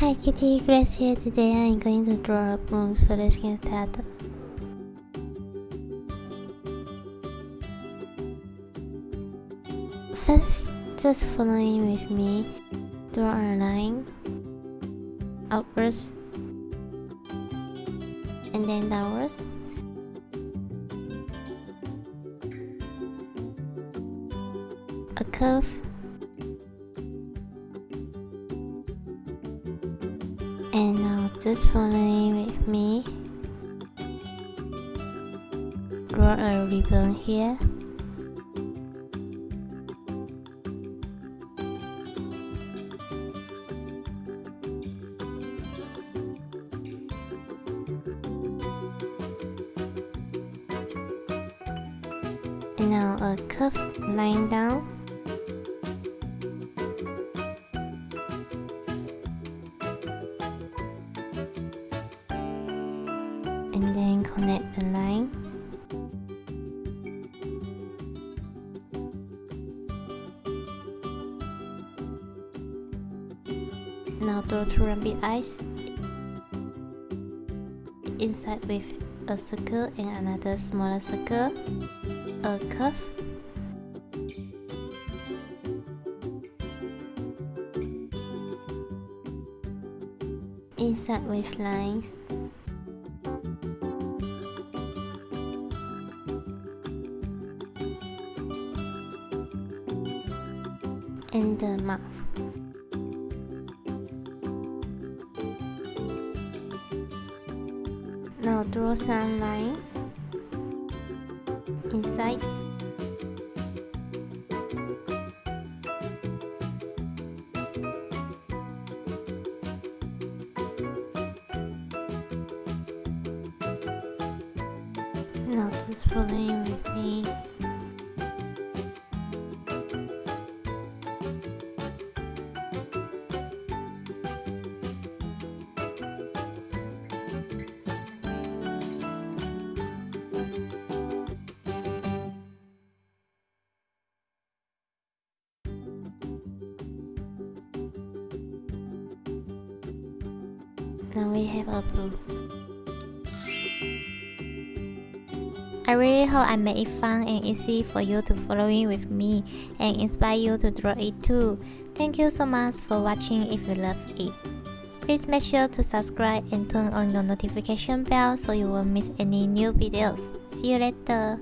Hi Kitty, Grace here. Today I'm going to draw a broom, so let's get started. First, just following with me. Draw a line upwards and then downwards. A curve. And now just following with me. Draw a ribbon here. And now a curved line down. And then connect the line. Now draw two rabbit eyes inside with a circle and another smaller circle, a curve, inside with lines, and the mouth. Now draw some lines inside. Now just following with me. Now we have a blue. I really hope I made it fun and easy for you to following with me and inspire you to draw it too. Thank you so much for watching. If you love it, please make sure to subscribe and turn on your notification bell so you won't miss any new videos. See you later.